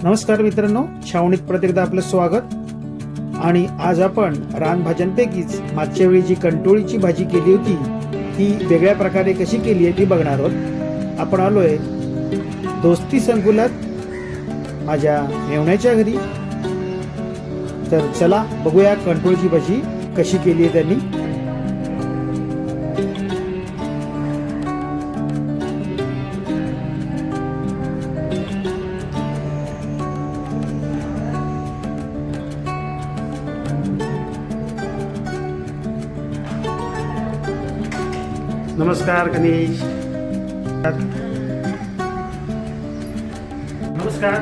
नमस्कार मित्रांनो, छावणीत परत एकदा आपलं स्वागत. आणि आज आपण रानभाज्यांपैकीच मागच्या वेळी जी कंटोळीची भाजी केली होती ती वेगळ्या प्रकारे कशी केली आहे ती बघणार आहोत. आपण आलोय दोस्ती संकुलात माझ्या मेवण्याच्या घरी. तर चला बघूया कंटोळीची भाजी कशी केली आहे त्यांनी. नमस्कार गणेश. नमस्कार,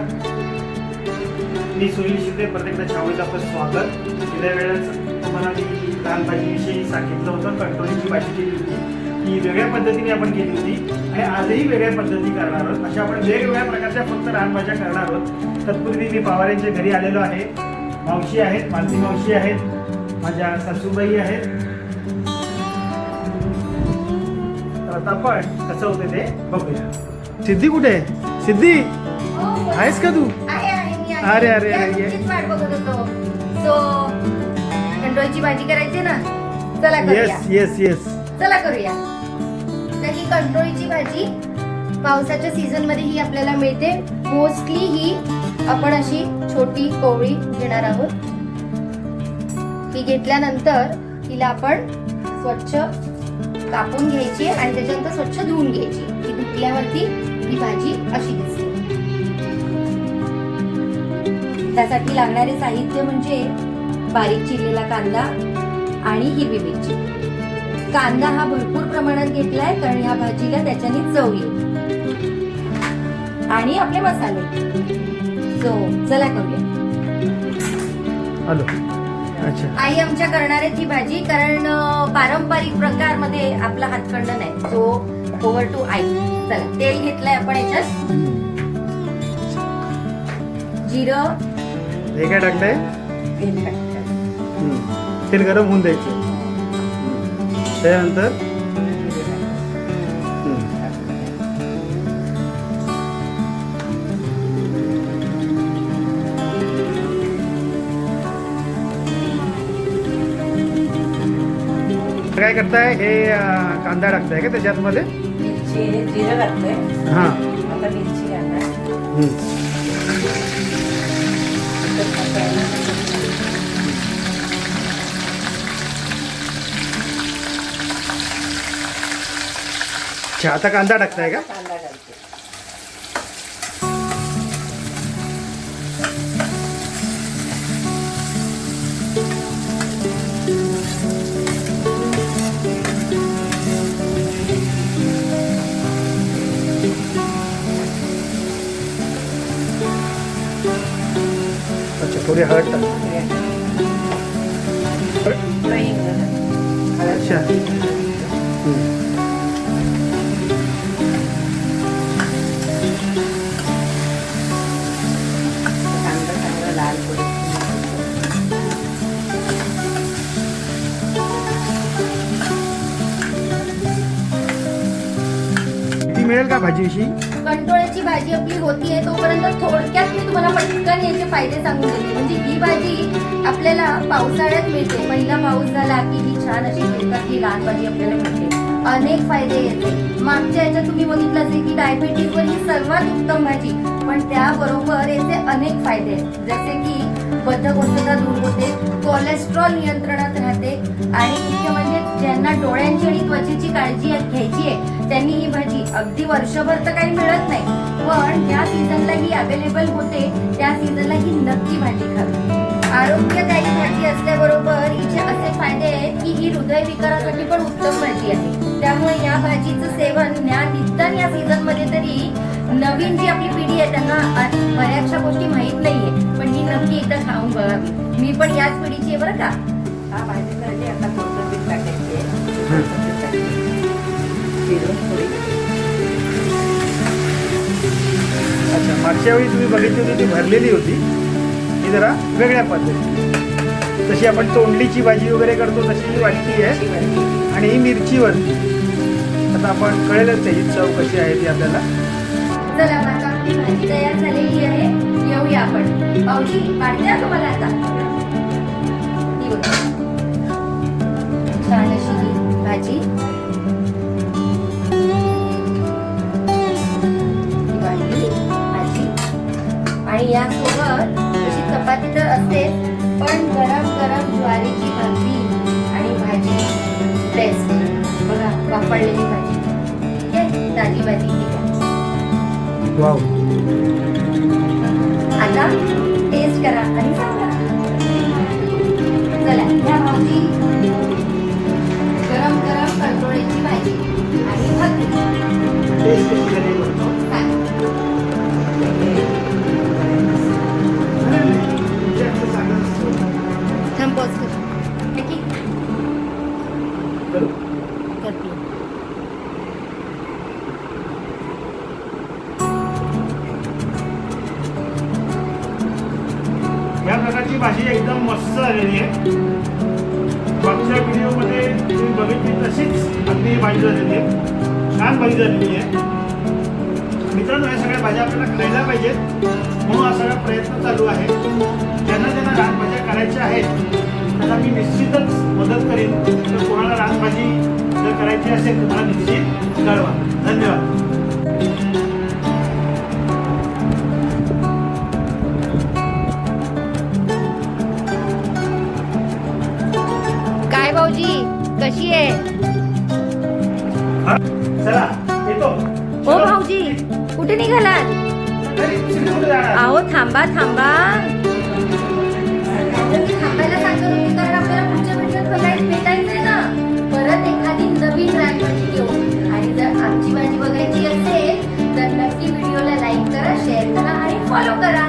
मी सुनील शिंदे. प्रत्येकदा छावणीत आपलं स्वागत. गेल्या वेळेस तुम्हाला मी रानभाजीविषयी सांगितलं होतं. कंटोळीची भाजी केली होती ही वेगळ्या पद्धतीने आपण केली होती आणि आजही वेगळ्या पद्धती करणार आहोत. अशा आपण वेगवेगळ्या प्रकारच्या फक्त रानभाज्या करणार आहोत. तत्पूर्वी मी पवारांच्या घरी आलेलो आहे. मावशी आहेत, मालती मावशी आहेत, माझ्या सासूबाई आहेत. आता आपण कसं होतं ते बघूया. सिद्धी कुठे आहे? सिद्धी आहेस का तू? अरे अरे अरे, वाट बघत होतो. सो कंटोळीची भाजी करायची ना, चला करूया. येस येस येस, चला करूया. तर ही कंटोळीची भाजी पावसाच्या सीझन मध्ये ही आपल्याला मिळते. मोस्टली ही आपण अशी छोटी कोवळी घेणार आहोत. ही घेतल्यानंतर हिला आपण स्वच्छ कापून घ्यायची आणि त्याच्यानंतर स्वच्छ धुवून घ्यायची. ती धुतल्यावरती ही भाजी अशी दिसते. त्यासाठी लागणारे साहित्य म्हणजे बारीक चिरलेला कांदा आणि हिरवी मिरची. कांदा हा भरपूर प्रमाणात घेतलाय कारण ह्या भाजीला त्याच्याने चव येईल. आणि आपले मसाले. सो चला करूया. हॅलो. अच्छा, आई आमच्या करणार आहे ती भाजी, कारण पारंपरिक प्रकार मध्ये आपला हातखंड नाही. सो ओव्हर टू आई. चला, तेल घेतलंय आपण याच्यात. जिरं हे काय टाकलंय? तेल गरम होऊन द्यायचं. त्यानंतर काय करताय? हे कांदा टाकताय का त्याच्यात मध्ये? जिरं घातलंय. हा, आता मिरची घालणार. अच्छा, आता कांदा टाकताय का? कांदा घालते. अच्छा, थोडी हळद टाक. अच्छा, कांदा चांगला लाल करून. ती मिळेल का भाजीविषयी? कंटोळ्याची भाजी आपली होतीये तोपर्यंत थोडक्यात मी तुम्हाला पटकन याचे फायदे सांगून देते. म्हणजे ही भाजी आपल्याला पावसाळ्यात मिळते. पहिला पाऊस झाला की ही छान अशी हिरकटली लाल भाजी आपल्याला मिळते. अनेक फायदे येते. मागच्या याच्यात तुम्ही बघितलं असेल की डायबिटीज वर ही सर्वात उत्तम भाजी, पण त्याबरोबर याचे अनेक फायदे आहेत. जसे की बद्धकोष्ठता दूर होते, कोलेस्ट्रॉल नियंत्रणात राहते आणि मुख्य म्हणजे ज्यांना डोळ्यांची आणि त्वचेची काळजी घ्यायची आहे त्यांनी ही भाजी अगदी वर्षभर तर काही मिळत नाही, पण ज्या सीझनला ही अवेलेबल होते त्या सीझनला ही नक्की भाजी खावी. आरोग्यदायी भाजी असल्याबरोबर हिचे असे फायदे आहेत की ही हृदयविकारासाठी पण उत्तम भाजी आहे. त्यामुळे या भाजीचं सेवन निदान या सीझन मध्ये तरी नवीन जी आपली पिढी आहे त्यांना बऱ्याचशा गोष्टी माहित नाहीये, पण ही नक्की एकदा खाऊन बघावी. मी पण याच पिढीची आहे बरं का. हा भाजीसाठी आता कोथिंबीर टाकायची आहे. अच्छा, मागच्या वेळी तुम्ही बघितली होती ती भरलेली होती. ही जरा वेगळ्या पद्धती, जशी आपण तोंडलीची भाजी वगैरे करतो तशी ही वाटती आहे. आणि ही मिरचीवरती. आता आपण कळेलच त्याची चव कशी आहे ती आपल्याला. चला, आता आपली भाजी तयार झालेली आहे. येऊया पण भाऊजी काढते हा तुम्हाला आता ही बघा छान अशी ही भाजी ही वाढली भाजी आणि यासोबत अशी चपाती तर असतेच पण गरम गरम ज्वारीची भाकरी आणि भाजी फ्रेश बघा वापरलेली भाजी ठीक आहे ताजी भाजी ठीक आहे वाव आता टेस्ट करा आणि सांगा चला या भाजी गरम गरम कंट्रोलची भाजी आणि भाकरी टेस्ट कशी झाली बघतो. तुमच्या हातचं सांगत असतो. थांब पॉज कर नक्की करू? करते या प्रकारची भाजी एकदम मस्त झालेली आहे. मागच्या व्हिडिओमध्ये तुम्ही बघितली तशीच अगदी भाजी झालेली आहे. छान भाजी झालेली आहे. मित्रांनो या सगळ्या भाज्या आपल्याला खायला पाहिजेत म्हणून हा सगळा प्रयत्न चालू आहे. ज्यांना ज्यांना रानभाज्या करायच्या आहेत त्यांना मी निश्चितच मदत करेन. तर कोणाला रानभाजी जर करायची असेल तर मला निश्चित कळवा. धन्यवाद. काय भाऊजी कशी आहे चला येतो. ओ भाऊजी कुठे निघालात घरी शिर्डीमध्ये जाणार. आहो थांबा थांबा मी थांबायला सांगतो तुम्ही कारण आपल्याला पुढच्या व्हिडिओत बघायला भेटायचंय ना परत एखादी नवीन रानभाजी घेऊ आणि जर आमची भाजी बघायची असेल तर नक्की व्हिडिओला लाईक करा शेअर करा आणि फॉलो करा